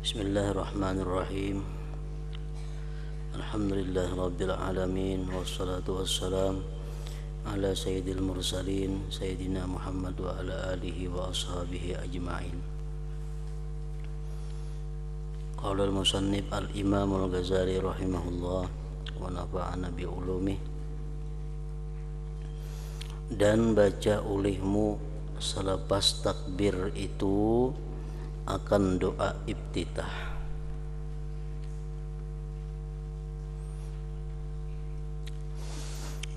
Bismillahirrahmanirrahim. Alhamdulillah rabbil alamin, wassalatu wassalam ala sayyidil mursalin sayyidina Muhammad wa ala alihi wa ashabihi ajma'in. Qala al-musannif al-imam al-Ghazali rahimahullah wa nafa'ana bi ulumih. Dan baca olehmu selepas takbir itu akan doa iftitah.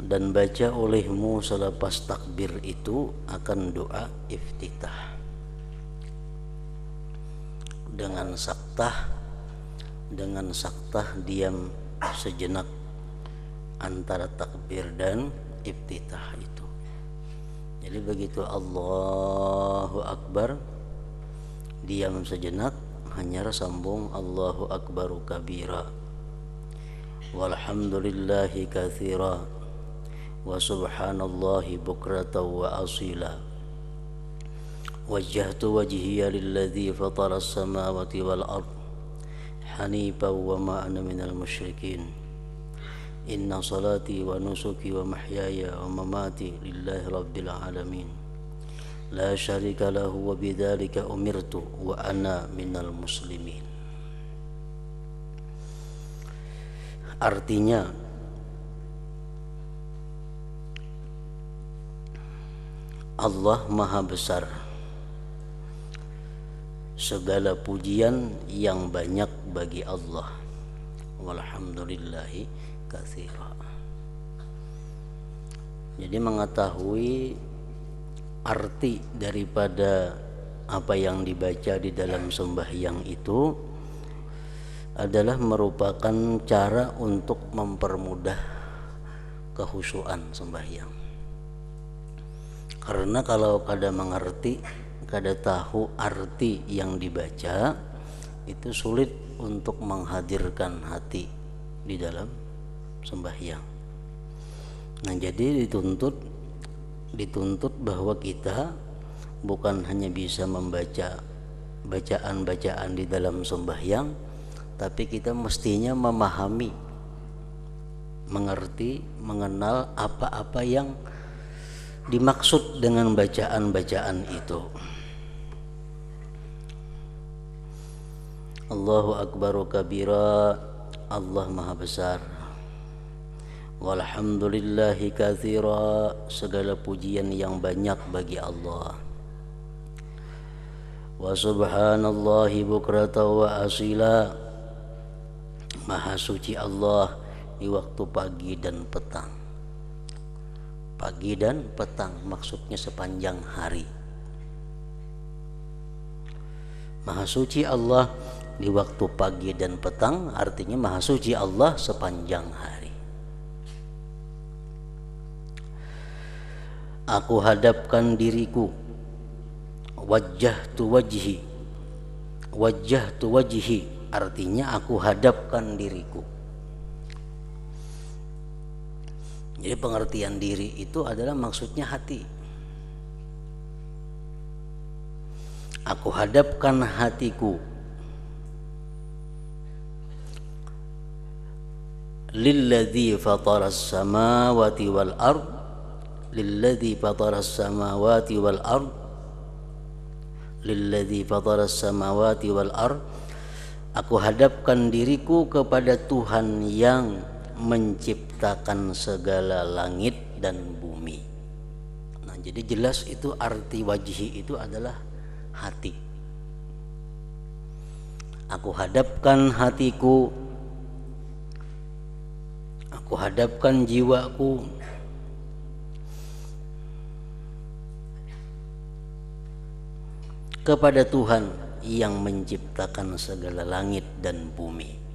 Dan baca olehmu selepas takbir itu akan doa iftitah dengan saktah diam sejenak antara takbir dan iftitah itu. Jadi begitu Allahu Akbar, diam sejenak, hanya sambung Allahu Akbaru kabira walhamdulillahi katsira wa subhanallahi bukratan wa asila. Wajjahtu wajhiya lilladzi fatara as-samawati wal ard hanifan wa ma ana minal musyrikin. Inna salati wa nusuki wa mahyaya wa mamati lillahi rabbil alamin. La syarika lahu wa bidzalika umirtu wa ana minal muslimin. Artinya, Allah Maha Besar. Segala pujian yang banyak bagi Allah. Walhamdulillahi katsira. Jadi mengetahui arti daripada apa yang dibaca di dalam sembahyang itu adalah merupakan cara untuk mempermudah kehusuan sembahyang. Karena kalau kada mengerti, kada tahu arti yang dibaca, itu sulit untuk menghadirkan hati di dalam sembahyang. Nah, jadi dituntut bahwa kita bukan hanya bisa membaca bacaan-bacaan di dalam sembahyang, tapi kita mestinya memahami, mengerti, mengenal apa-apa yang dimaksud dengan bacaan-bacaan itu. Allahu Akbaru kabira, Allah Maha Besar. Walhamdulillahi katsira, segala pujian yang banyak bagi Allah. Wa subhanallahi bukratan wa asila, Maha suci Allah di waktu pagi dan petang. Pagi dan petang maksudnya sepanjang hari. Maha suci Allah di waktu pagi dan petang artinya Maha suci Allah sepanjang hari. Aku hadapkan diriku, wajjahtu wajhi artinya aku hadapkan diriku. Jadi pengertian diri itu adalah maksudnya hati. Aku hadapkan hatiku lilladzi fataras samawati wal ard, lilladzi fataras samawati wal ard, lilladzi fataras samawati wal ard. Aku hadapkan diriku kepada Tuhan yang menciptakan segala langit dan bumi. Nah, jadi jelas itu arti wajhi itu adalah hati. Aku hadapkan hatiku, aku hadapkan jiwaku kepada Tuhan yang menciptakan segala langit dan bumi.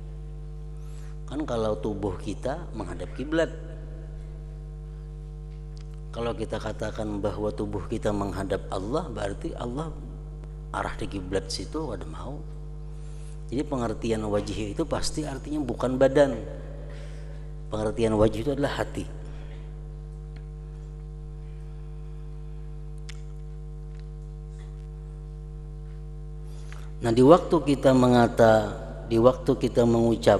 Kan kalau tubuh kita menghadap kiblat, kalau kita katakan bahwa tubuh kita menghadap Allah, berarti Allah arah di kiblat situ ada mau. Jadi pengertian wajih itu pasti artinya bukan badan. Pengertian wajih itu adalah hati. Nah, di waktu kita mengucap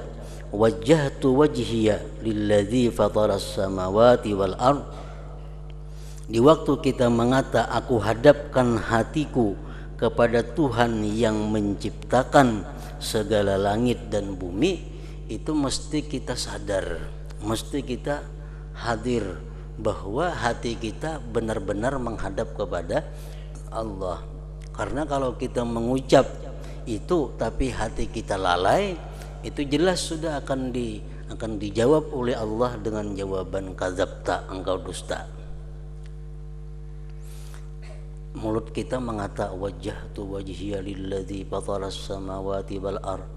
wajjahtu wajhiya lilladzi fataras samawati wal ard, di waktu kita mengata aku hadapkan hatiku kepada Tuhan yang menciptakan segala langit dan bumi, itu mesti kita sadar, mesti kita hadir bahwa hati kita benar-benar menghadap kepada Allah. Karena kalau kita mengucap itu tapi hati kita lalai, itu jelas sudah akan dijawab oleh Allah dengan jawaban kadzabta, engkau dusta. Mulut kita mengata wajjahtu wajhiya lilladzi fataras samawati wal ard,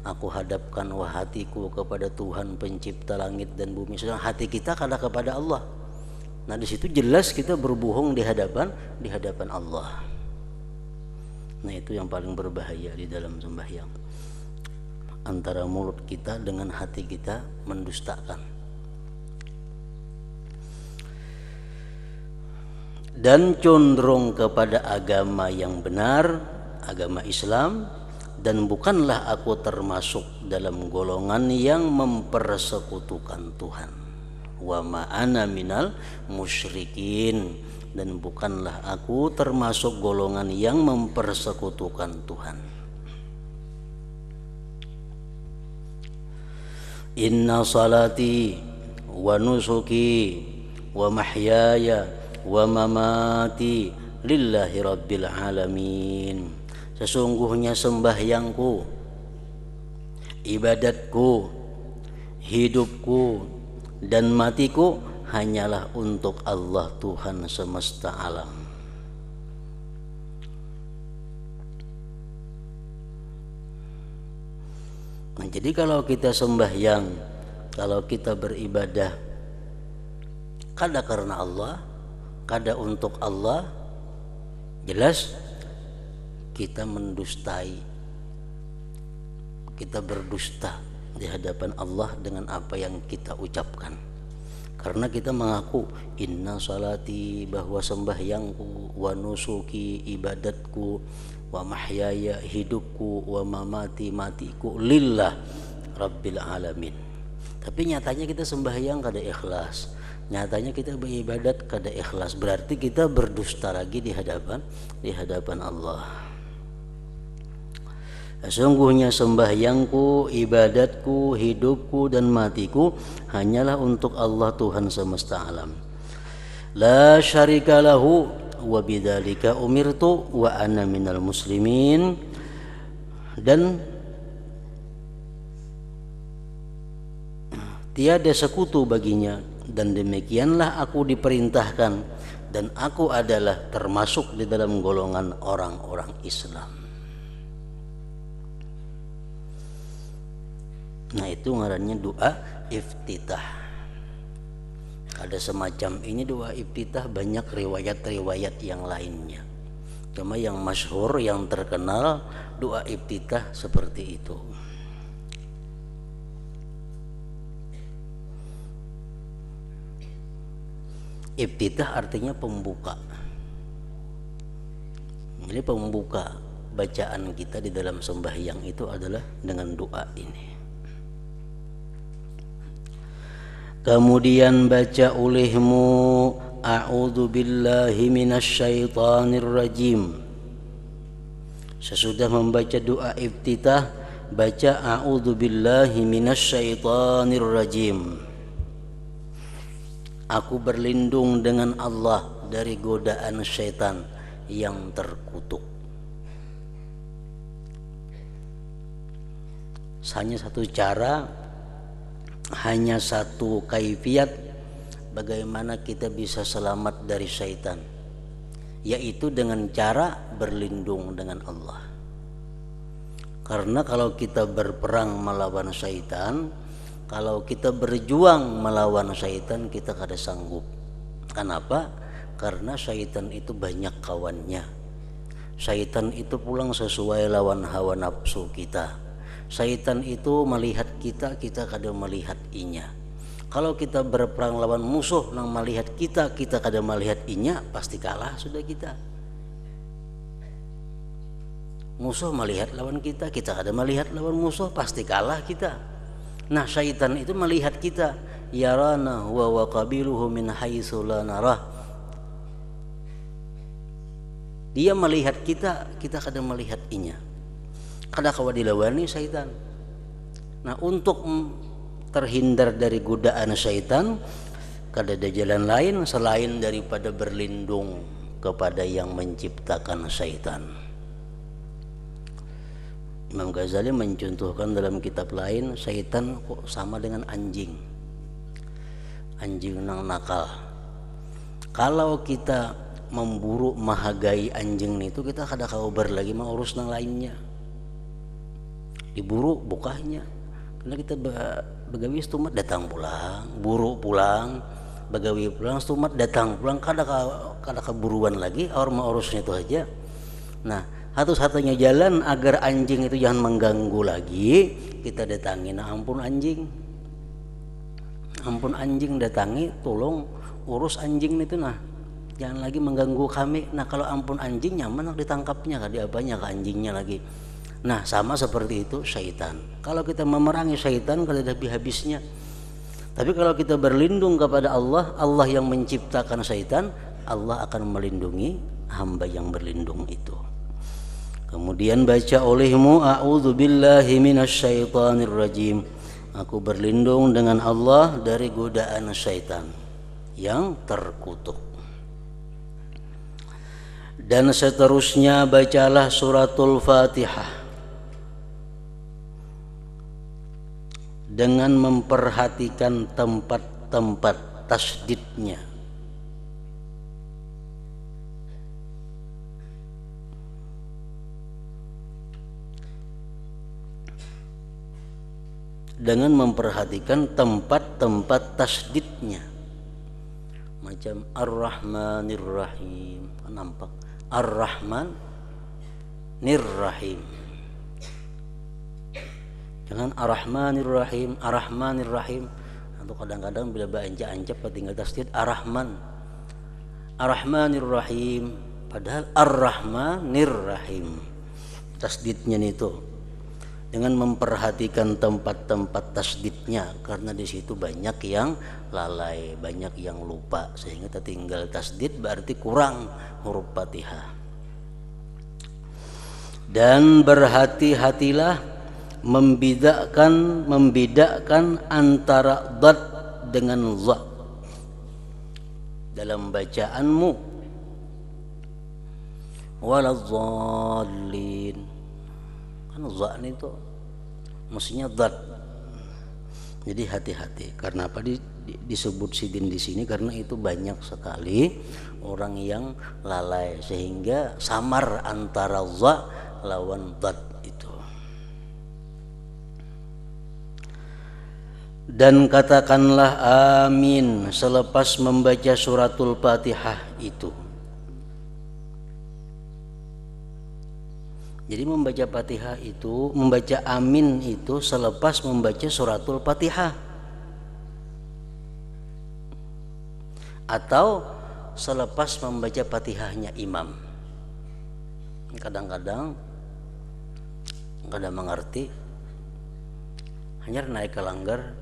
aku hadapkan hatiku kepada Tuhan pencipta langit dan bumi. Sedang hati kita kada kepada Allah. Nah, di situ jelas kita berbohong di hadapan Allah. Nah, itu yang paling berbahaya di dalam sembahyang, antara mulut kita dengan hati kita mendustakan. Dan condong kepada agama yang benar, agama Islam, dan bukanlah aku termasuk dalam golongan yang mempersekutukan Tuhan. Wa ma ana minal musyrikin, dan bukanlah aku termasuk golongan yang mempersekutukan Tuhan. Inna salati wa nusuki wa mahyaya wa mamati lillahi rabbil alamin. Sesungguhnya sembahyangku, ibadatku, hidupku dan matiku hanyalah untuk Allah Tuhan semesta alam. Nah, jadi kalau kita sembahyang, kalau kita beribadah kada karena Allah, kada untuk Allah, jelas kita mendustai, kita berdusta di hadapan Allah dengan apa yang kita ucapkan. Karena kita mengaku inna salati, bahwa sembahyangku, wa nusuki, ibadatku, wa mahyaya, hidupku, wa mamati, matiku lillah rabbil alamin. Tapi nyatanya kita sembahyang kada ikhlas, nyatanya kita beribadat kada ikhlas, berarti kita berdusta lagi di hadapan Allah. Sesungguhnya sembahyangku, ibadatku, hidupku dan matiku hanyalah untuk Allah Tuhan semesta alam. La syarika lahu wa bidzalika umirtu wa ana minal muslimin. Dan tiada sekutu baginya, dan demikianlah aku diperintahkan, dan aku adalah termasuk di dalam golongan orang-orang Islam. Nah, itu ngarannya doa iftitah. Ada semacam ini doa iftitah, banyak riwayat-riwayat yang lainnya. Cuma yang masyhur, yang terkenal doa iftitah seperti itu. Iftitah artinya pembuka. Jadi pembuka bacaan kita di dalam sembahyang itu adalah dengan doa ini. Kemudian baca olehmu a'udzu billahi minasyaitonir rajim. Sesudah membaca doa iftitah, baca a'udzu billahi minasyaitonir rajim. Aku berlindung dengan Allah dari godaan syaitan yang terkutuk. Hanya satu cara, hanya satu kaifiat bagaimana kita bisa selamat dari syaitan, yaitu dengan cara berlindung dengan Allah. Karena kalau kita berperang melawan syaitan, kalau kita berjuang melawan syaitan, kita kada sanggup. Kenapa? Karena syaitan itu banyak kawannya. Syaitan itu pulang sesuai lawan hawa nafsu kita. Syaitan itu melihat kita, kita kada melihat inya. Kalau kita berperang lawan musuh yang melihat kita, kita kada melihat inya, pasti kalah sudah kita. Musuh melihat lawan kita, kita ada melihat lawan musuh, pasti kalah kita. Nah, syaitan itu melihat kita, yarana huwa wa qabiluhu min haitsu la narah. Dia melihat kita, kita kadang melihat inya. Kada kawa dilawani syaitan. Nah, untuk terhindar dari godaan syaitan, kada ada jalan lain selain daripada berlindung kepada yang menciptakan syaitan. Imam Ghazali mencontohkan dalam kitab lain, syaitan kok sama dengan anjing. Anjing nang nakal. Kalau kita memburu mahagai anjing itu, kita kada kabar lagi mau urus nang lainnya. Diburu bukahnya. Karena kita begawi stumat datang pulang, buru pulang, begawi pulang stumat datang pulang, kada keburuan lagi, orang mau urusnya itu aja. Nah, satu-satunya jalan agar anjing itu jangan mengganggu lagi, kita datangi. Nah, ampun anjing datangi, tolong urus anjing itu, nah jangan lagi mengganggu kami. Nah, kalau ampun anjing nyaman ditangkapnya, kan diapanya ke anjingnya lagi. Nah, sama seperti itu syaitan. Kalau kita memerangi syaitan, kada ada habis-habisnya. Tapi kalau kita berlindung kepada Allah, Allah yang menciptakan syaitan, Allah akan melindungi hamba yang berlindung itu. Kemudian baca olehmu, a'udzubillahi minasyaitonir rajim. Aku berlindung dengan Allah dari godaan syaitan yang terkutuk. Dan seterusnya bacalah suratul Fatihah dengan memperhatikan tempat-tempat tasdidnya. Dengan memperhatikan tempat-tempat tasdidnya. Macam Ar-Rahmanir Rahim, nampak Ar-Rahmanir Rahim. Jangan Ar-Rahmanir Rahim, Ar-Rahmanir Rahim. Atau kadang-kadang bila beranjak-anjak tinggal tasdid Ar-Rahman, Ar-Rahmanir Rahim, padahal Ar-Rahmanir Rahim. Tasdidnya itu dengan memperhatikan tempat-tempat tasdidnya, karena di situ banyak yang lalai, banyak yang lupa, sehingga tertinggal tasdid berarti kurang huruf Fatihah. Dan berhati-hatilah membedakan antara dad dengan za dalam bacaanmu. Waladzallin, kan za itu mestinya dad. Jadi hati-hati. Karena apa disebut sidin di sini? Karena itu banyak sekali orang yang lalai sehingga samar antara za lawan dad itu. Dan katakanlah amin selepas membaca suratul Fatihah itu. Jadi membaca Fatihah itu, membaca amin itu selepas membaca suratul Fatihah, atau selepas membaca Fatihahnya imam. Kadang-kadang kada mengerti, hanya naik ke langgar,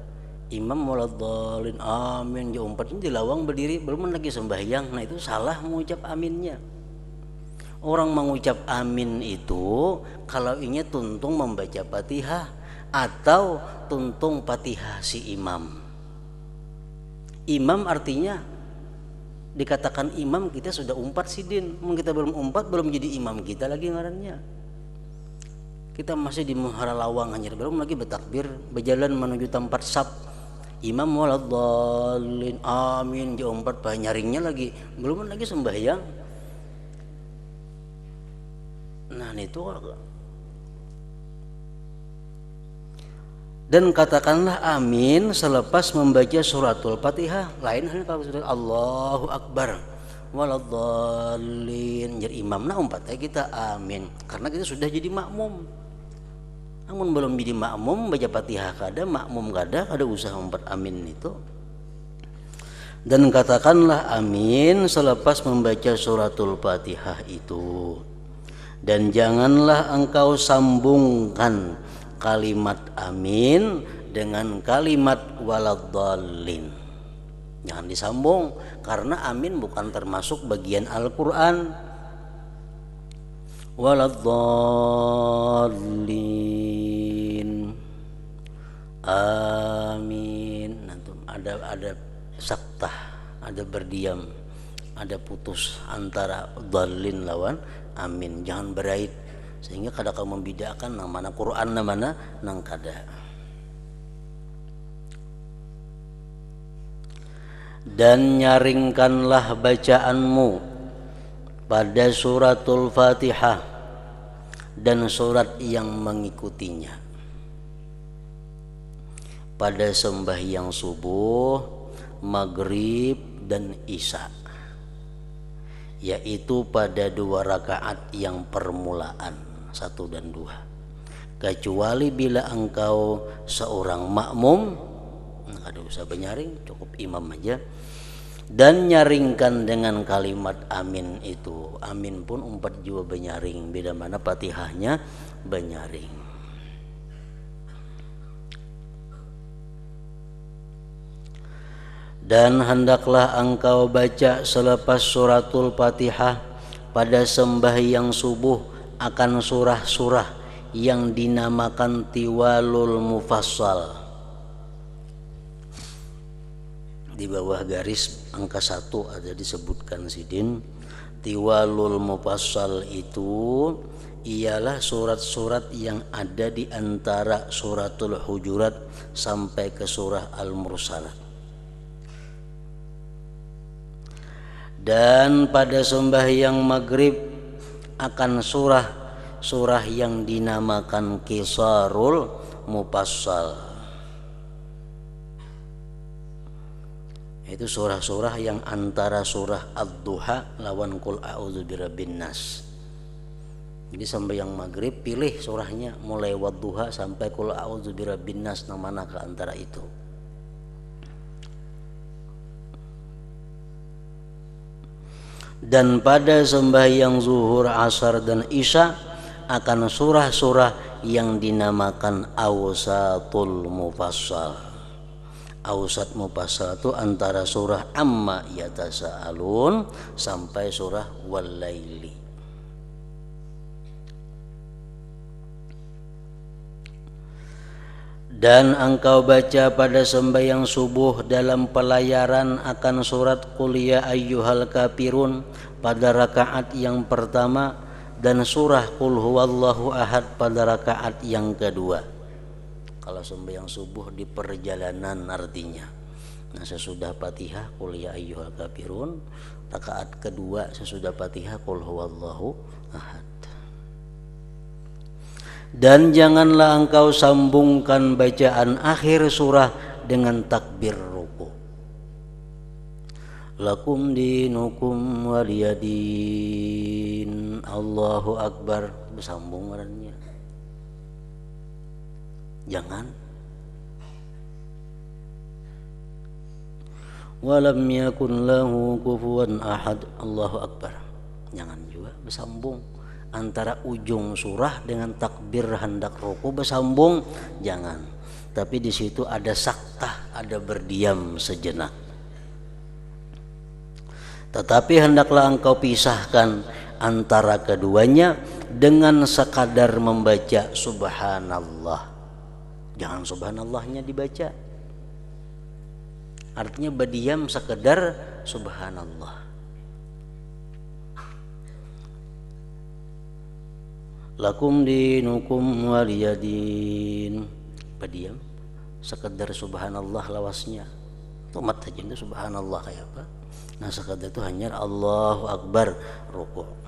imam waladhdallin amin, ya umpat di lawang berdiri belum lagi sembahyang. Nah, itu salah mengucap aminnya. Orang mengucap amin itu kalau ingin tuntung membaca Fatihah atau tuntung Fatihah si imam. Imam artinya dikatakan imam, kita sudah umpat sidin. Kita belum umpat, belum jadi imam kita lagi ngarannya. Kita masih di muhara lawang, hanya belum lagi bertakbir, berjalan menuju tempat sab. Imam waladhdallin amin, dia umpat nyaringnya lagi, belum lagi sembahyang. Nah, itu dan katakanlah amin selepas membaca suratul Fatihah. Lain halnya kalau sudah Allahu Akbar waladhdallin, jadi imam nah umpat kita amin karena kita sudah jadi makmum. Namun belum jadi makmum baca Fatihah kada, makmum kada usah umpat amin itu. Dan katakanlah amin selepas membaca suratul Fatihah itu. Dan janganlah engkau sambungkan kalimat amin dengan kalimat waladdallin. Jangan disambung, karena amin bukan termasuk bagian Al-Quran. Waladdallin, amin. Nanti ada saktah, ada berdiam, ada putus antara dallin lawan amin. Jangan berait sehingga kada kau membedakan nang mana Quran nang mana nang kada. Dan nyaringkanlah bacaanmu pada suratul Fatihah dan surat yang mengikutinya pada sembahyang subuh, maghrib dan isya, yaitu pada 2 rakaat yang permulaan 1 dan 2, kecuali bila engkau seorang makmum, kada usah benyaring, cukup imam aja. Dan nyaringkan dengan kalimat amin itu, amin pun 4 jua benyaring, beda mana Fatihahnya benyaring. Dan hendaklah engkau baca selepas suratul Fatihah pada sembahyang subuh akan surah-surah yang dinamakan tiwalul mufassal. Di bawah garis angka 1 ada disebutkan sidin, tiwalul mufassal itu ialah surat-surat yang ada di antara suratul Hujurat sampai ke surah Al-Mursalat. Dan pada sembahyang maghrib akan surah yang dinamakan qisarul mufassal. Itu surah-surah yang antara surah Ad-Duha lawan Qul a'udzu birabbin nas. Jadi sembahyang maghrib pilih surahnya mulai Wadduha sampai Qul a'udzu birabbin nas, nang mana ke antara itu. Dan pada sembahyang zuhur, asar dan isya akan surah-surah yang dinamakan Awsatul Mufassal. Awsat mufassal itu antara surah Amma yatasaalun sampai surah Wal-Laili. Dan engkau baca pada sembahyang subuh dalam pelayaran akan surat Qul ya ayyuhal kafirun pada rakaat yang pertama dan surah Qul huwallahu ahad pada rakaat yang kedua. Kalau sembahyang subuh di perjalanan artinya. Nah, sesudah Fatihah Qul ya ayyuhal kafirun, rakaat kedua sesudah Fatihah Qul huwallahu ahad. Dan janganlah engkau sambungkan bacaan akhir surah dengan takbir ruku. Lakum dinukum waliyadin, Allahu akbar, bersambung orangnya. Jangan. Walam yakun lahu kufuwan ahad, Allahu akbar. Jangan juga bersambung antara ujung surah dengan takbir hendak ruku, bersambung jangan. Tapi di situ ada saktah, ada berdiam sejenak. Tetapi hendaklah engkau pisahkan antara keduanya dengan sekadar membaca subhanallah. Jangan subhanallahnya dibaca. Artinya berdiam sekedar subhanallah. Lakum dinukum waliyadin, berdiam sekedar subhanallah lawasnya. Tomat aja itu subhanallah kayak apa. Nah sekedar itu hanya Allahu akbar ruku'.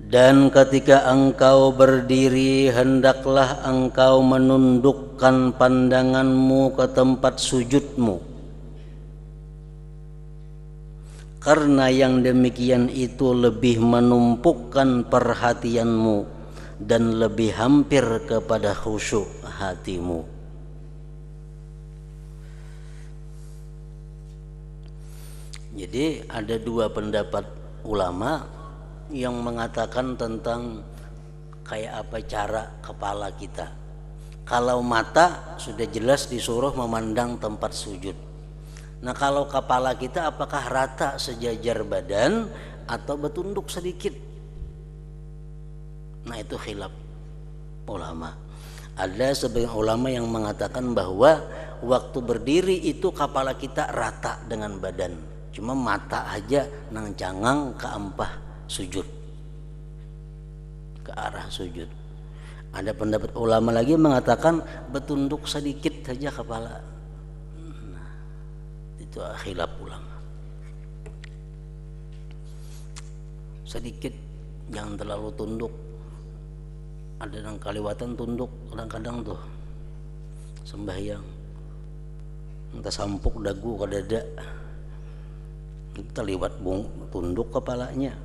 Dan ketika engkau berdiri hendaklah engkau menundukkan pandanganmu ke tempat sujudmu, karena yang demikian itu lebih menumpukan perhatianmu dan lebih hampir kepada khusyuk hatimu. Jadi ada dua pendapat ulama yang mengatakan tentang kayak apa cara kepala kita. Kalau mata sudah jelas disuruh memandang tempat sujud. Nah kalau kepala kita apakah rata sejajar badan atau bertunduk sedikit? Nah itu khilaf ulama. Ada sebagian ulama yang mengatakan bahwa waktu berdiri itu kepala kita rata dengan badan, cuma mata aja nang cangang ke ampah sujud, ke arah sujud. Ada pendapat ulama lagi mengatakan bertunduk sedikit saja kepala. Nah, itu khilaf ulama. Sedikit, jangan terlalu tunduk. Ada yang kaliwatan tunduk kadang-kadang tuh sembahyang, entah sampuk dagu ke dada, kita liwat tunduk kepalanya.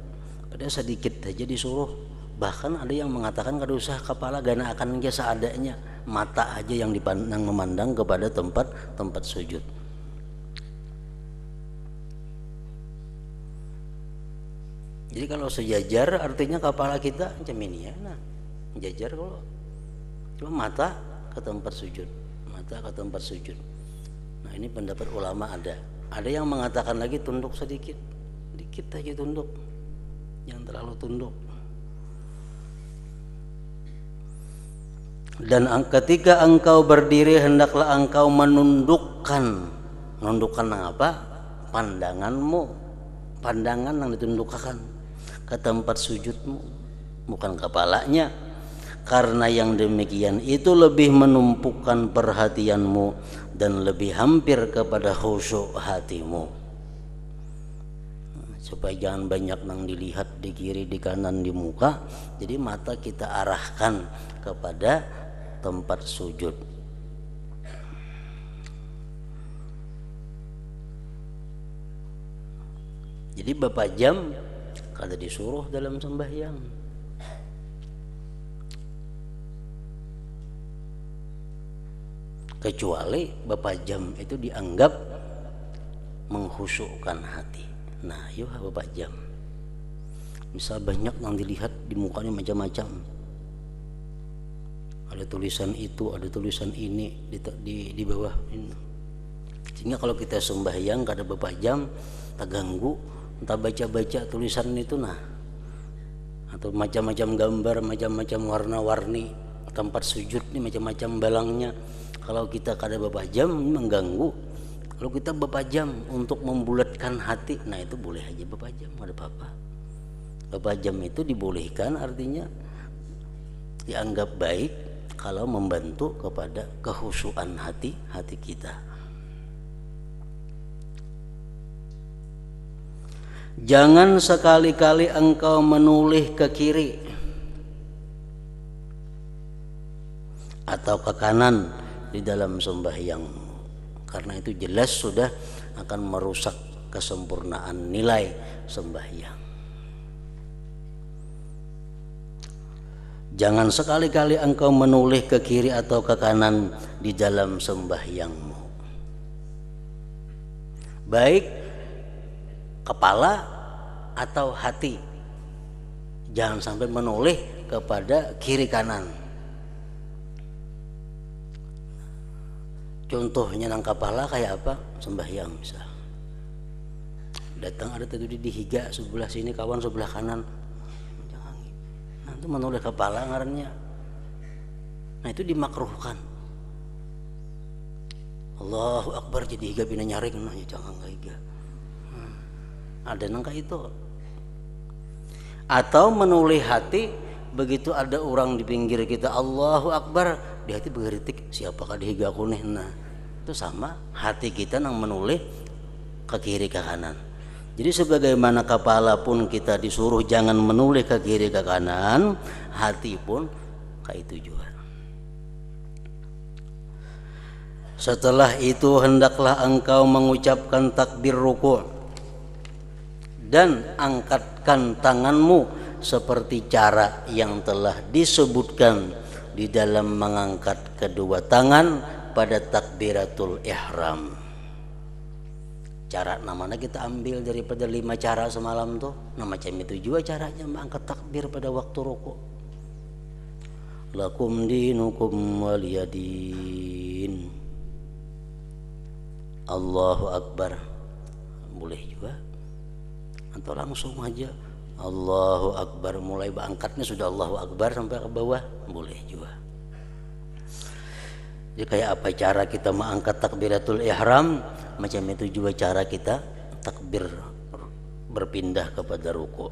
Ada sedikit aja disuruh. Bahkan ada yang mengatakan kada usah kepala, gana akan aja seadanya, mata aja yang dipandang memandang kepada tempat sujud. Jadi kalau sejajar artinya kepala kita macam ini ya, nah jajar. Kalau cuma mata ke tempat sujud, mata ke tempat sujud. Nah ini pendapat ulama ada. Ada yang mengatakan lagi tunduk sedikit, dikit aja tunduk, jangan terlalu tunduk. Dan ketika engkau berdiri hendaklah engkau menundukkan apa? Pandanganmu, pandangan yang ditundukkan ke tempat sujudmu, bukan kepalanya. Karena yang demikian itu lebih menumpukan perhatianmu dan lebih hampir kepada khusyuk hatimu. Supaya jangan banyak yang dilihat di kiri, di kanan, di muka. Jadi mata kita arahkan kepada tempat sujud. Jadi bapak jam kada disuruh dalam sembahyang. Kecuali bapak jam itu dianggap mengkhusyukkan hati. Nah yuk bapak jam, misal banyak yang dilihat di mukanya macam-macam, ada tulisan itu, ada tulisan ini di bawah ini. Sehingga kalau kita sembahyang kada bapak jam, terganggu, entah baca-baca tulisan itu nah, atau macam-macam gambar, macam-macam warna-warni tempat sujud ini, macam-macam balangnya. Kalau kita kada bapak jam mengganggu. Kalau kita bapak jam untuk membulatkan hati, nah itu boleh aja bapak jam, ada apa-apa. Bapak jam itu dibolehkan, artinya dianggap baik kalau membantu kepada kekhusyuan hati kita. Jangan sekali-kali engkau menoleh ke kiri atau ke kanan di dalam sembahyangmu, karena itu jelas sudah akan merusak kesempurnaan nilai sembahyang. Jangan sekali-kali engkau menoleh ke kiri atau ke kanan di dalam sembahyangmu, baik kepala atau hati. Jangan sampai menoleh kepada kiri kanan. Contohnya nang kepala kayak apa? Sembahyang misal. Datang ada tadi di higa sebelah sini, kawan sebelah kanan. Jangan. Nah itu menoleh kepala ngarannya. Nah itu dimakruhkan. Allahu Akbar jadi higa bina nyaring, nah ya jangan kayak higa. Ada nang kayak itu. Atau menoleh hati, begitu ada orang di pinggir kita Allahu Akbar, di hati bergeritik siapakah dihiga aku nih. Nah itu sama, hati kita nang menoleh ke kiri ke kanan. Jadi sebagaimana kepala pun kita disuruh jangan menoleh ke kiri ke kanan, hati pun kayak itu juga. Setelah itu hendaklah engkau mengucapkan takbir ruku' dan angkatkan tanganmu seperti cara yang telah disebutkan di dalam mengangkat kedua tangan pada takbiratul ihram. Cara namanya kita ambil daripada 5 cara semalam tuh. Nah macam itu juga caranya mengangkat takbir pada waktu rukuk. Lakum dinukum waliyadin. Allahu Akbar. Boleh juga. Atau langsung aja Allahu Akbar, mulai angkatnya sudah Allahu Akbar sampai ke bawah, boleh juga. Jadi kayak apa cara kita mengangkat takbiratul ihram, macam itu juga cara kita takbir berpindah kepada ruku'.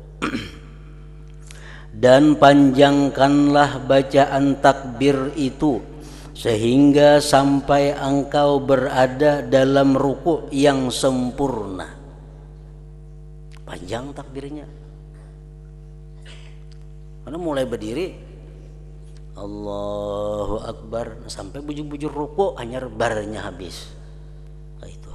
Dan panjangkanlah bacaan takbir itu sehingga sampai engkau berada dalam ruku' yang sempurna. Panjang takbirnya. Karena mulai berdiri Allahu Akbar sampai bujur-bujur ruku' hanya barnya habis. Nah, itu.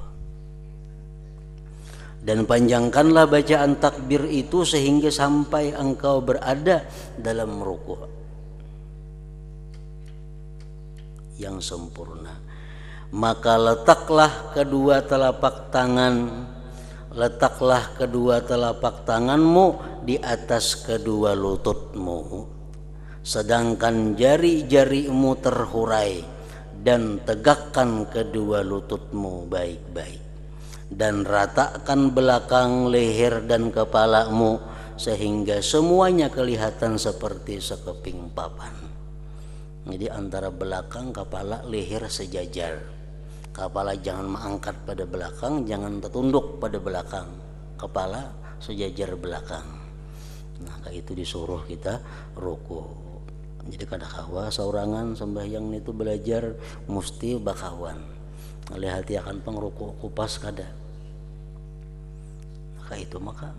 Dan panjangkanlah bacaan takbir itu sehingga sampai engkau berada dalam ruku' yang sempurna. Maka letaklah kedua telapak tanganmu di atas kedua lututmu, sedangkan jari-jarimu terhurai, dan tegakkan kedua lututmu baik-baik, dan ratakan belakang leher dan kepalamu sehingga semuanya kelihatan seperti sekeping papan. Jadi antara belakang, kepala, leher sejajar. Kepala jangan mengangkat pada belakang, jangan tertunduk pada belakang. Kepala sejajar belakang. Nah, kayak itu disuruh kita ruku. Jadi kada kawa saurangan sembahyang itu belajar mesti bakawan. Lihat akan pengruku kupas kada. Kayak itu maka.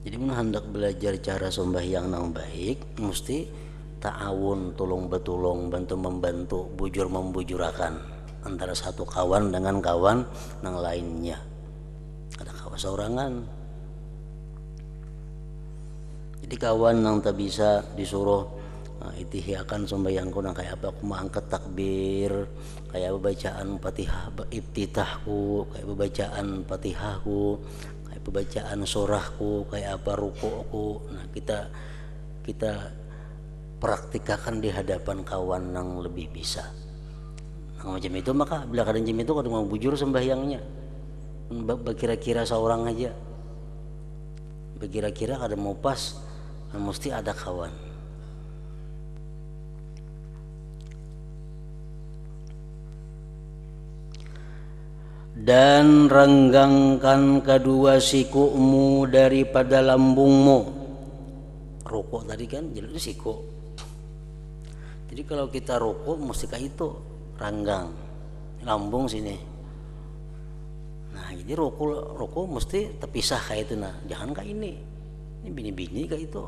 Jadi mun hendak belajar cara sembahyang nang baik mesti ta'awun, tolong betulung, bantu membantu, bujur membujurakan antara satu kawan dengan kawan yang lainnya. Ada kawan saurangan. Jadi kawan yang tak bisa disuruh itihiakan sembahyangku nang kayak apa, aku mau angkat takbir, kayak bacaan Fatihah iftitahku, kayak bacaan Fatihahku, kayak bacaan surahku, kayak apa ruku'ku. Nah, kita praktikakan di hadapan kawan yang lebih bisa. Nah, macam itu maka bila kadang jam itu kalau mau bujur sembahyangnya berkira-kira seorang aja, berkira-kira kada mau pas, mesti ada kawan. Dan renggangkan kedua sikumu daripada lambungmu. Rukuk tadi kan jadi siku. Jadi kalau kita rukuk mesti kayak itu, ranggang lambung sini. Nah, jadi rukuk mesti terpisah kayak itu. Nah, jangan kayak ini bini-bini kayak itu.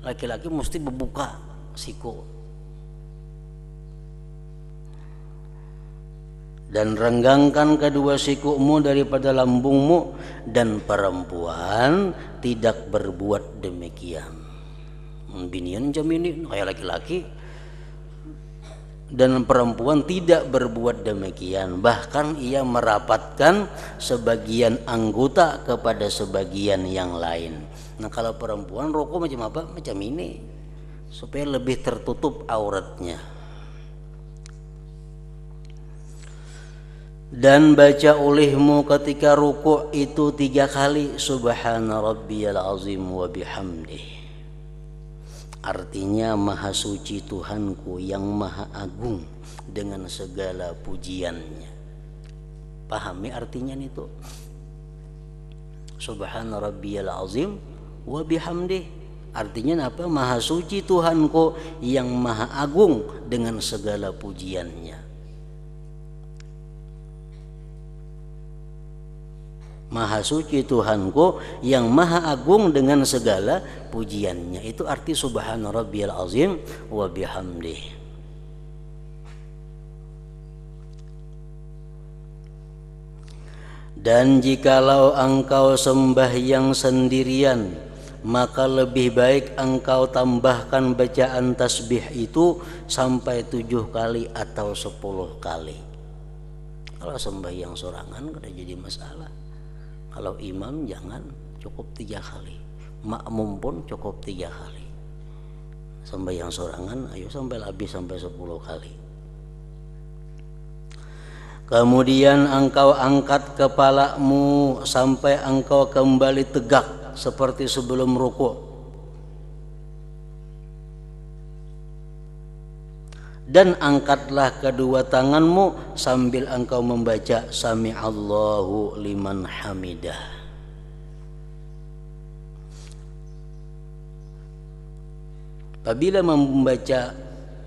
Laki-laki mesti membuka siku. Dan renggangkan kedua sikumu daripada lambungmu, dan perempuan tidak berbuat demikian. Binian jam ini kayak laki-laki, dan perempuan tidak berbuat demikian, bahkan ia merapatkan sebagian anggota kepada sebagian yang lain. Nah, kalau perempuan rukuk macam apa? Macam ini, supaya lebih tertutup auratnya. Dan baca olehmu ketika rukuk itu 3 kali subhana rabbiyal azim wa bihamdih. Artinya maha suci Tuhanku yang maha agung dengan segala pujiannya. Pahami artinya itu? Subhana rabbiyal azim wa bihamdih. Artinya apa? Maha suci Tuhanku yang maha agung dengan segala pujiannya. Maha suci Tuhanku yang maha agung dengan segala pujiannya. Itu arti subhana rabbiyal azim wa bihamdih. Dan jikalau engkau sembahyang sendirian, maka lebih baik engkau tambahkan bacaan tasbih itu sampai 7 kali atau 10 kali. Kalau sembahyang sorangan kada jadi masalah. Kalau imam jangan, cukup 3 kali. Makmum pun cukup 3 kali. Sembahyang sorangan ayo sampai habis sampai 10 kali. Kemudian engkau angkat kepalamu sampai engkau kembali tegak seperti sebelum rukuk. Dan angkatlah kedua tanganmu sambil engkau membaca Sami'allahu liman hamidah. Apabila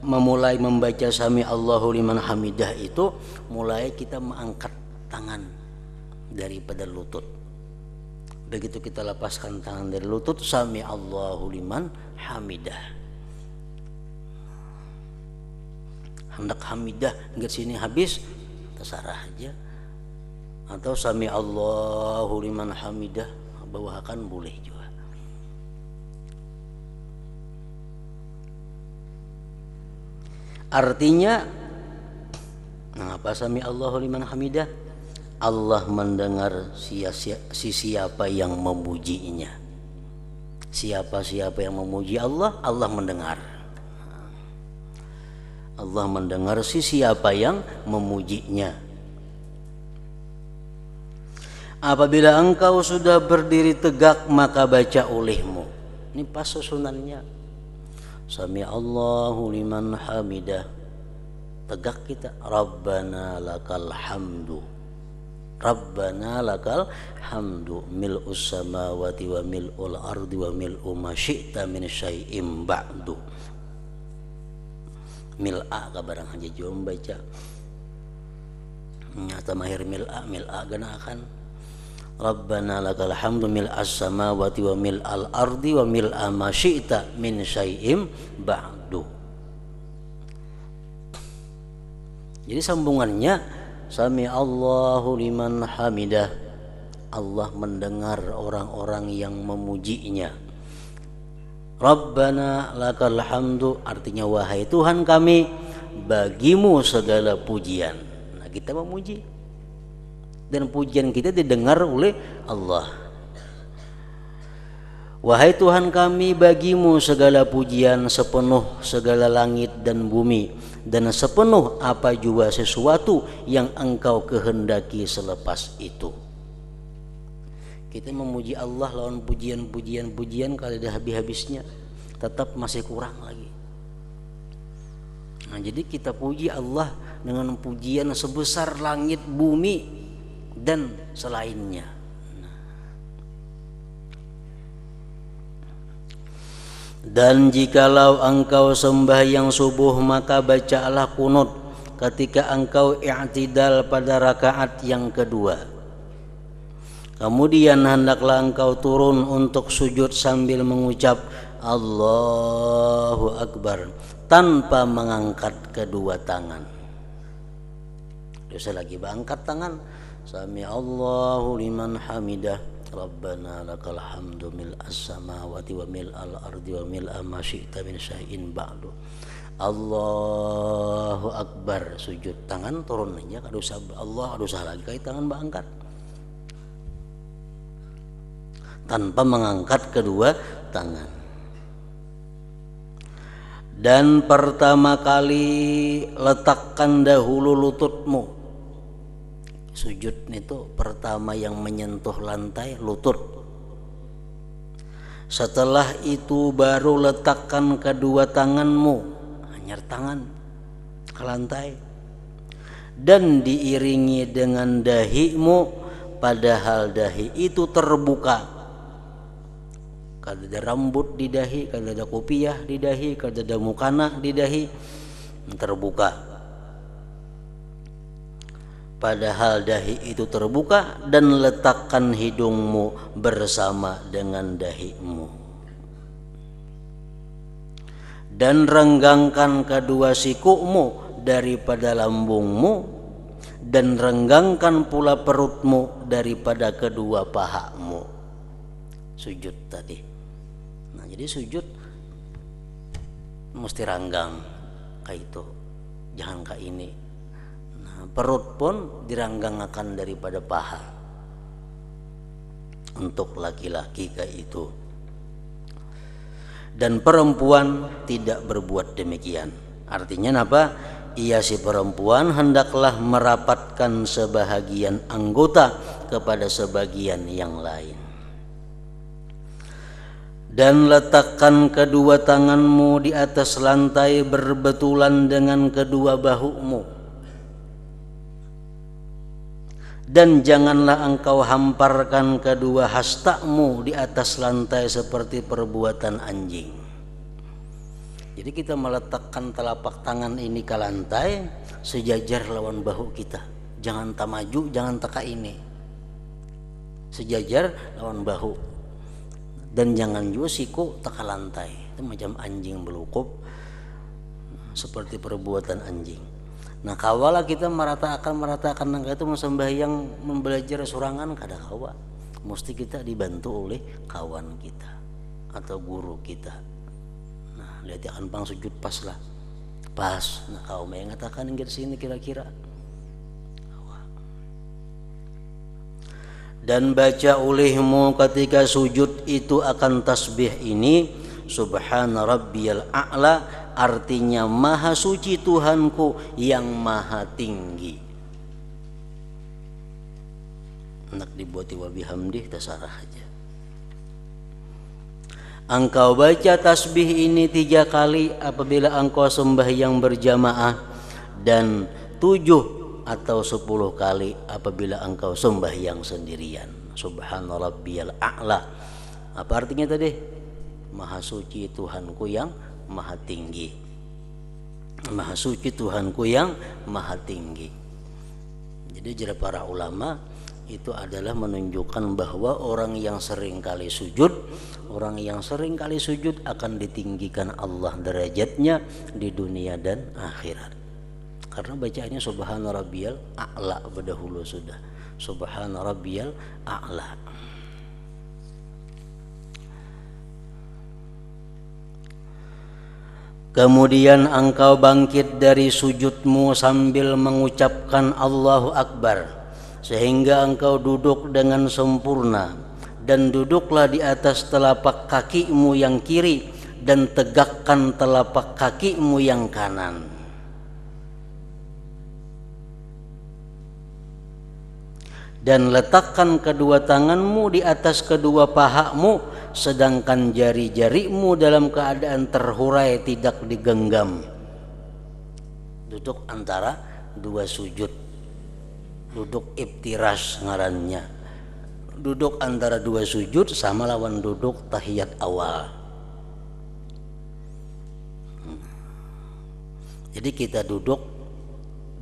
memulai membaca Sami'allahu liman hamidah itu, mulai kita mengangkat tangan daripada lutut. Begitu kita lepaskan tangan dari lutut, Sami'allahu liman hamidah. Hendak hamidah nggak sini habis terserah aja, atau sami Allahu liman hamidah bawakan boleh juga. Artinya mengapa sami Allahu liman hamidah? Allah mendengar siapa yang memujinya. Siapa yang memuji Allah, Allah mendengar. Allah mendengar siapa yang memujinya. Apabila engkau sudah berdiri tegak, maka baca olehmu. Ini pas susunannya. Sami Allahu liman hamidah. Tegak kita. Rabbana lakal hamdu. Rabbana lakal hamdu mil'us samawati wa mil'ul ardi wa mil'u ma syi'ta min syai'im ba'du. Mil'a kabarang aja jom baca nyata mahir mil'a gana akan Rabbana lakal hamdu mil'as samawati wa mil'al ardi wa mil'a ma syi'ta min syai'im ba'du. Jadi sambungannya sami Allahu liman hamidah. Allah mendengar orang-orang yang memujinya. Rabbana lakal hamdu artinya wahai Tuhan kami, bagimu segala pujian. Nah, kita memuji dan pujian kita didengar oleh Allah. Wahai Tuhan kami, bagimu segala pujian sepenuh segala langit dan bumi dan sepenuh apa juga sesuatu yang engkau kehendaki selepas itu. Kita memuji Allah lawan pujian kalau ada habis-habisnya, tetap masih kurang lagi. Nah, jadi kita puji Allah dengan pujian sebesar langit, bumi dan selainnya. Dan jikalau engkau sembahyang subuh, maka bacalah kunut ketika engkau i'tidal pada rakaat yang kedua. Kemudian hendaklah engkau turun untuk sujud sambil mengucap Allahu Akbar tanpa mengangkat kedua tangan. Saya lagi angkat tangan. Sami Allahu liman hamidah. Rabbana lakal hamdu mil'as samawati wa mil'al ardi wa mil'a ma syi'ta min syai'in ba'du. Allahu Akbar, sujud tangan turun aja, kada usah Allah, kada usah lagi kait tangan angkat. Tanpa mengangkat kedua tangan. Dan pertama kali letakkan dahulu lututmu. Sujud itu pertama yang menyentuh lantai lutut. Setelah itu baru letakkan kedua tanganmu, hanyar tangan ke lantai, dan diiringi dengan dahimu, padahal dahi itu terbuka. Kada ada rambut di dahi, kada ada kopiah di dahi, kada ada mukana di dahi, terbuka. Padahal dahi itu terbuka, dan letakkan hidungmu bersama dengan dahimu. Dan renggangkan kedua sikukmu daripada lambungmu, dan renggangkan pula perutmu daripada kedua pahamu. Sujud tadi. Nah, jadi sujud mesti ranggang kayak itu, jangan kayak ini. Nah, perut pun diranggangakan daripada paha untuk laki-laki kayak itu. Dan perempuan tidak berbuat demikian. Artinya apa? Ia si perempuan hendaklah merapatkan sebahagian anggota kepada sebagian yang lain. Dan letakkan kedua tanganmu di atas lantai berbetulan dengan kedua bahumu. Dan janganlah engkau hamparkan kedua hastamu di atas lantai seperti perbuatan anjing. Jadi kita meletakkan telapak tangan ini ke lantai sejajar lawan bahu kita. Jangan tak maju, jangan tak ini. Sejajar lawan bahu. Dan jangan juga siku tak ke lantai. Itu macam anjing belukup seperti perbuatan anjing. Nah kawala kita meratakan nangka itu sembahyang membelajar surangan kada kawa. Mesti kita dibantu oleh kawan kita atau guru kita. Nah lihat akan pang sujud pas lah. Pas. Nah kau mengatakan ingat sini kira-kira. Dan baca olehmu ketika sujud itu akan tasbih ini, Subhana rabbiyal a'la, artinya maha suci Tuhanku yang maha tinggi. Nak dibuati wa bihamdih terserah aja. Engkau baca tasbih ini 3 kali apabila engkau sembahyang berjamaah, dan 7 atau 10 kali apabila engkau sembahyang sendirian. Subhana rabbiyal a'la. Apa artinya tadi? Maha suci Tuhanku yang maha tinggi. Maha suci Tuhanku yang maha tinggi. Jadi jera para ulama itu adalah menunjukkan bahwa orang yang sering kali sujud akan ditinggikan Allah derajatnya di dunia dan akhirat. Karena bacaannya Subhana rabbiyal a'la berdahulu sudah. Subhana rabbiyal a'la. Kemudian engkau bangkit dari sujudmu sambil mengucapkan Allahu Akbar, sehingga engkau duduk dengan sempurna, dan duduklah di atas telapak kakimu yang kiri dan tegakkan telapak kakimu yang kanan. Dan letakkan kedua tanganmu di atas kedua pahamu, sedangkan jari-jarimu dalam keadaan terhurai tidak digenggam. Duduk antara 2 sujud. Duduk iftirash ngarannya. Duduk antara 2 sujud sama lawan duduk tahiyat awal. Jadi kita duduk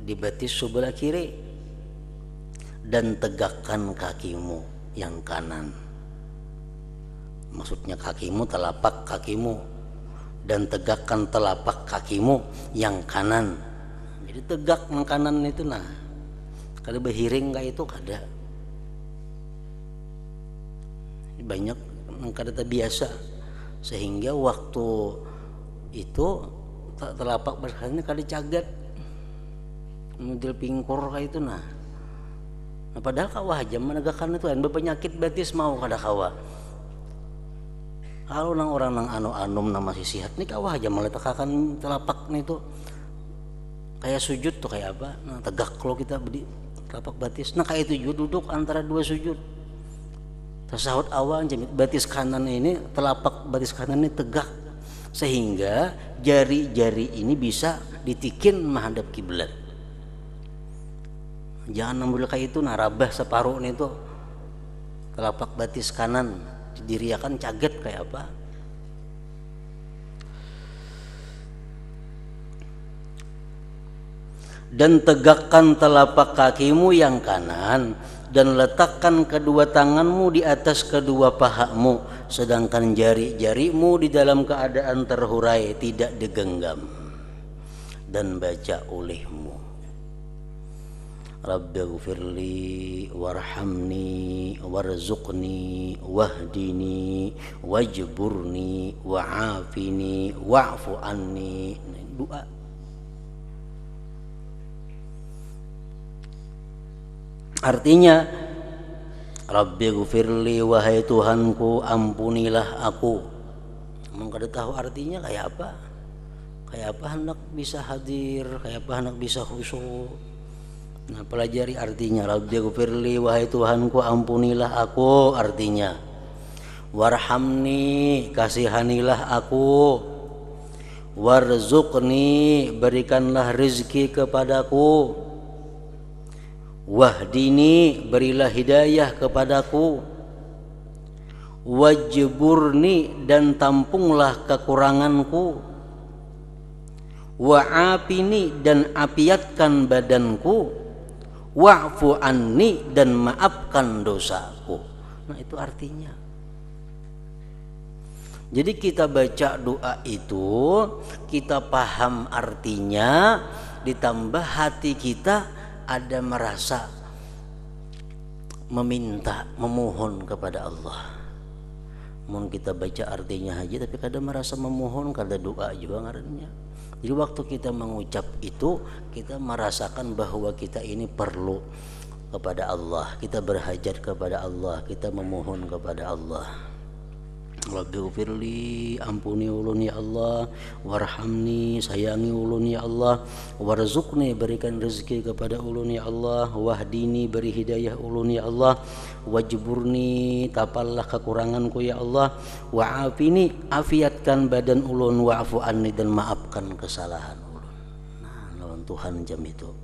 di batis sebelah kiri dan tegakkan kakimu yang kanan. Maksudnya kakimu, telapak kakimu, dan tegakkan telapak kakimu yang kanan. Jadi tegak yang kanan itu nah. Kalau berhiring kayak itu kada. Banyak yang kada biasa, sehingga waktu itu telapak berkanannya kada cagat. Model pingkor kayak itu nah. Nah, padahal kawah aja menegakkan itu kan berpenyakit batis mau kada kawa. Kalau nang orang nang anu-anum nang masih sihat nih kawah aja meletakkan telapak nih tuh kayak sujud tuh kayak apa? Nah tegak kalau kita berdiri telapak batis. Nah kayak itu juga duduk antara 2 sujud. Tasahud awal jemit batis kanan ini, telapak batis kanan ini tegak sehingga jari-jari ini bisa ditikin menghadap kiblat. Jangan nambul kayak itu narabah separuh nih tuh telapak batis kanan diriakan caget kayak apa. Dan tegakkan telapak kakimu yang kanan dan letakkan kedua tanganmu di atas kedua pahamu, sedangkan jari-jarimu di dalam keadaan terhurai tidak digenggam. Dan baca olehmu Rabbighfirli warhamni warzuqni wahdini wajburni wa'afini wa'fu anni. Doa Artinya, Rabbi gufirli, wahai Tuhanku ampunilah aku. Emang kada tahu artinya kayak apa? Kayak apa hendak bisa hadir, kayak apa hendak bisa khusyuk. Nah, pelajari artinya. Rabbi gufirli, wahai Tuhanku ampunilah aku, artinya warhamni, kasihanilah aku, warzuqni, berikanlah rezeki kepadaku, wahdini, berilah hidayah kepadaku, wajburni, dan tampunglah kekuranganku, wa'afini, dan apiatkan badanku, wa'fu anni, dan maafkan dosaku. Nah, itu artinya. Jadi kita baca doa itu, kita paham artinya, ditambah hati kita ada merasa meminta, memohon kepada Allah. Mohon kita baca artinya aja, tapi kadang merasa memohon, kada doa juga ngarannya. Jadi waktu kita mengucap itu, kita merasakan bahwa kita ini perlu kepada Allah, kita berhajat kepada Allah, kita memohon kepada Allah. Rabbi ufirli, ampuni ulun ya Allah, warhamni, sayangi ulun ya Allah, warzuqni, berikan rezeki kepada ulun ya Allah, wahdini, beri hidayah ulun ya Allah, wajburni, tapallah kekuranganku ya Allah, wa'afini, afiatkan badan ulun, wa'fu anni, dan maafkan kesalahan ulun. Nah, lawan Tuhan jam itu.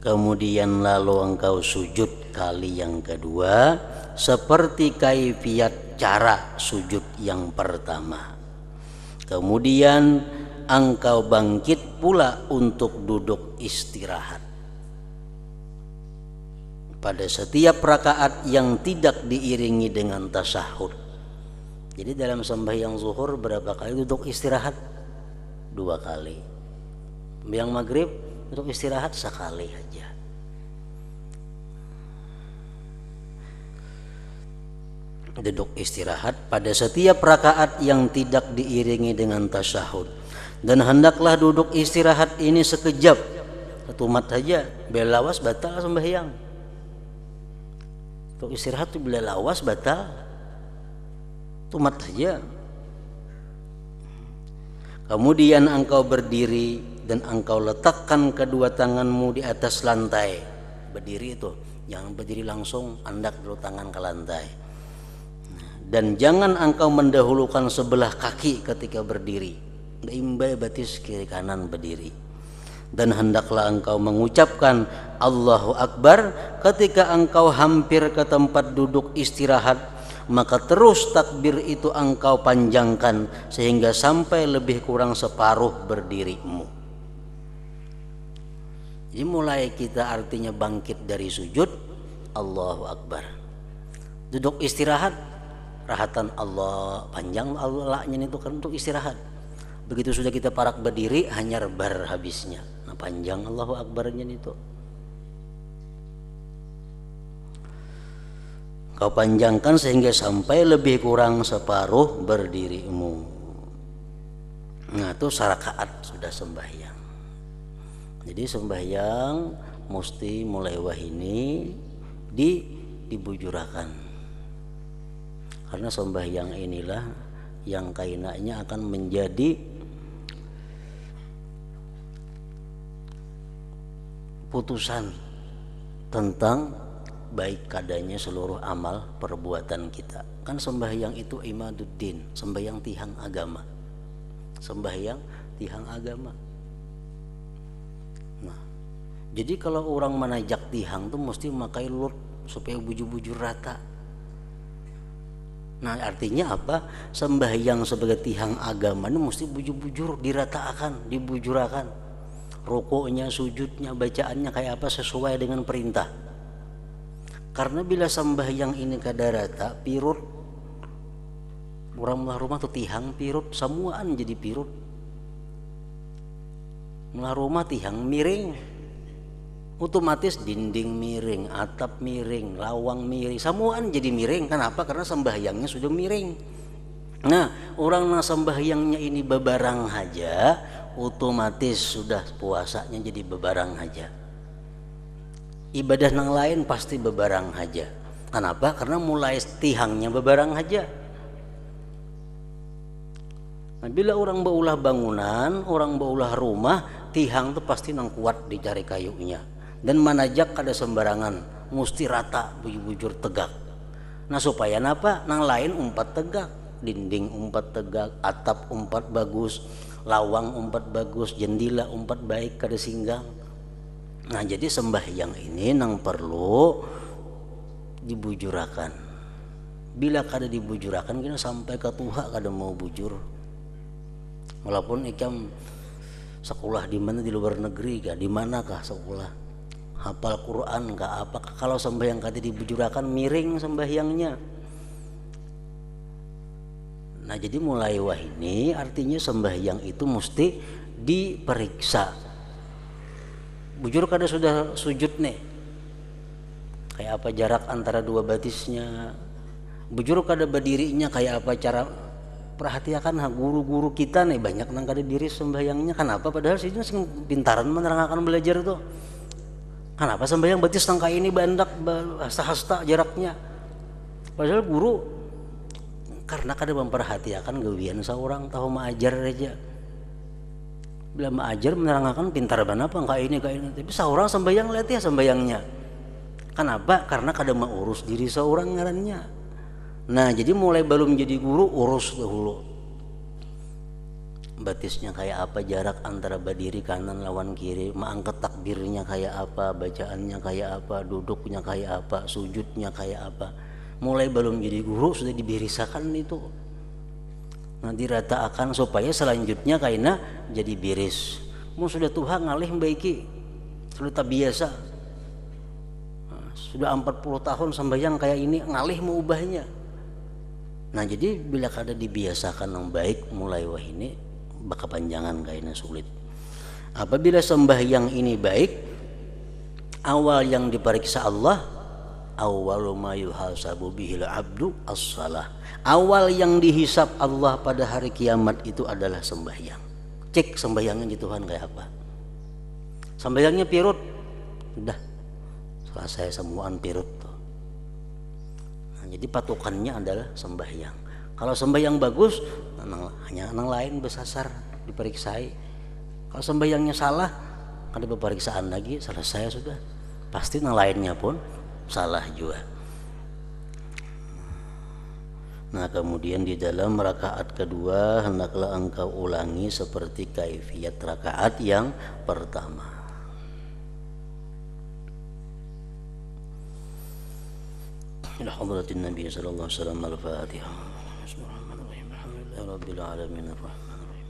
Kemudian lalu engkau sujud kali yang kedua seperti kaifiat cara sujud yang pertama. Kemudian engkau bangkit pula untuk duduk istirahat pada setiap rakaat yang tidak diiringi dengan tasyahud. Jadi dalam sembahyang zuhur berapa kali duduk istirahat? 2 kali. Sembahyang maghrib untuk istirahat sekali aja. Duduk istirahat pada setiap rakaat yang tidak diiringi dengan tasyahud. Dan hendaklah duduk istirahat ini sekejap, ketumat saja, bila lawas batal sembahyang. Untuk istirahat itu bila lawas batal, tumat saja. Kemudian engkau berdiri dan engkau letakkan kedua tanganmu di atas lantai. Berdiri itu, jangan berdiri langsung, andak dulu tangan ke lantai. Dan jangan engkau mendahulukan sebelah kaki ketika berdiri. Imbai batis kiri kanan berdiri. Dan hendaklah engkau mengucapkan Allahu Akbar ketika engkau hampir ke tempat duduk istirahat, maka terus takbir itu engkau panjangkan sehingga sampai lebih kurang separuh berdirimu. Jadi mulai kita artinya bangkit dari sujud, Allahu Akbar. Duduk istirahat, rahatan Allah, panjang Allahnya itu kan untuk istirahat. Begitu sudah kita parak berdiri, hanya rebar habisnya. Nah, panjang Allahu Akbarnya itu. Kau panjangkan sehingga sampai lebih kurang separuh berdirimu. Nah, itu sarakaat sudah sembahyang. Jadi sembahyang mesti mulai wahini dibujurakan. Karena sembahyang inilah yang kainanya akan menjadi putusan tentang baik kadanya seluruh amal perbuatan kita. Kan sembahyang itu imaduddin, sembahyang tihang agama. Sembahyang tihang agama. Nah, jadi kalau orang menajak tihang tuh mesti memakai lut supaya bujur-bujur rata. Nah, artinya apa? Sembahyang sebagai tihang agama ini mesti bujur-bujur, diratakan, dibujurakan. Rukuknya, sujudnya, bacaannya kayak apa sesuai dengan perintah. Karena bila sembahyang ini kada rata, pirut. Orang rumah tuh tihang pirut, semuaan jadi pirut. Melah rumah tihang miring, otomatis dinding miring, atap miring, lawang miring, semuaan jadi miring. Kenapa? Karena sembahyangnya sudah miring. Nah, orang yang sembahyangnya ini bebarang aja, otomatis sudah puasanya jadi bebarang aja. Ibadah nang lain pasti bebarang aja. Kenapa? Karena mulai tihangnya bebarang aja. Nah, bila orang baulah bangunan, orang baulah rumah, tihang tuh pasti nang kuat dicari kayunya. Dan manajak kada sembarangan, mesti rata, bujur tegak. Nah supaya napa? Nang lain umpat tegak, dinding umpat tegak, atap umpat bagus, lawang umpat bagus, jendela umpat baik kada singgang. Nah jadi sembahyang ini nang perlu dibujurakan. Bila kada dibujurakan kita sampai ke Tuhan kada mau bujur. Walaupun ikam sekolah di mana di luar negeri kah, di manakah sekolah, hafal Quran kah apa, kalau sembahyang kada dibujurakan miring sembahyangnya. Nah jadi mulai wah ini artinya sembahyang itu mesti diperiksa. Bujur kada sudah sujud nih, kayak apa jarak antara dua batisnya. Bujur kada berdirinya kayak apa cara. Perhatikan guru-guru kita nih banyak nang kada diri sembahyangnya. Kenapa? Padahal sih pintaran menerangkan belajar tuh. Kenapa sembahyang batis nang kayak ini bandak hasta-hasta jaraknya. Padahal guru karena kada memperhatikan gawian seorang tahu mengajar aja. Bila mengajar menerangkan pintar banget apa kayak ini. Tapi seorang sembahyang lihat ya sembahyangnya. Kenapa? Karena kada mau urus diri seorang ngarannya. Nah jadi mulai belum jadi guru urus dahulu batisnya kayak apa, jarak antara berdiri kanan lawan kiri, mengangkat takbirnya kayak apa, bacaannya kayak apa, duduknya kayak apa, sujudnya kayak apa. Mulai belum jadi guru sudah dibirisakan itu. Nanti rata akan supaya selanjutnya kaina jadi biris. Mau sudah Tuhan ngalih baiki sudah tak biasa. Nah, sudah 40 tahun sembahyang kayak ini ngalih mau ubahnya. Nah jadi bila kada dibiasakan yang baik mulai wah ini bakal panjangan kayaknya sulit. Apabila sembahyang ini baik, awal yang diperiksa Allah, awwalu ma yuhasabu bihil abdu as-salah. Awal yang dihisap Allah pada hari kiamat itu adalah sembahyang. Cek sembahyangnya di Tuhan kayak apa. Sembahyangnya pirut, udah selesai semuaan pirut. Jadi patokannya adalah sembahyang. Kalau sembahyang bagus, hanya nang lain besasar diperiksai. Kalau sembahyangnya salah, ada pemeriksaan lagi, selesai sudah. Pasti nang lainnya pun salah juga. Nah kemudian di dalam rakaat kedua hendaklah engkau ulangi seperti kaifiyat rakaat yang pertama. إلى حضرة النبي صلى الله عليه وسلم الفاتحة. بسم الله الرحمن الرحيم الحمد لله رب العالمين الرحمن الرحيم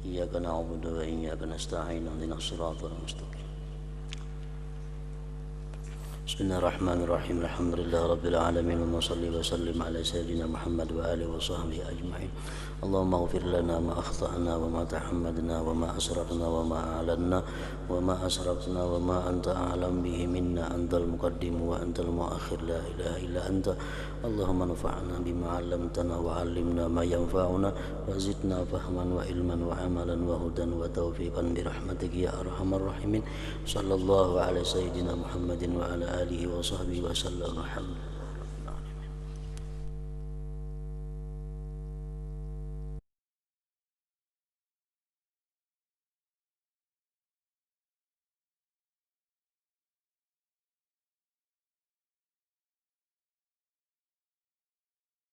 إياك نعبد وإياك نستعين اهدنا الصراط المستقيم. بسم الله الرحمن الرحيم الحمد لله رب العالمين وصلي وسلم على سيدنا محمد وآله وصحبه أجمعين. اللهم اغفر لنا ما أخطأنا وما تحمدنا وما أسرفنا وما أعلنا وما أسرفنا وما أنت أعلم به منا. أنت المقدم وأنت المؤخر لا إله إلا أنت. اللهم انفعنا بما علمتنا وعلمنا ما ينفعنا وزدنا فهما وعلما وعملا وهدى وتوفيقا برحمتك يا أرحم الراحمين. صلى الله على سيدنا محمد وعلى آله وصحبه وسلم. الحمد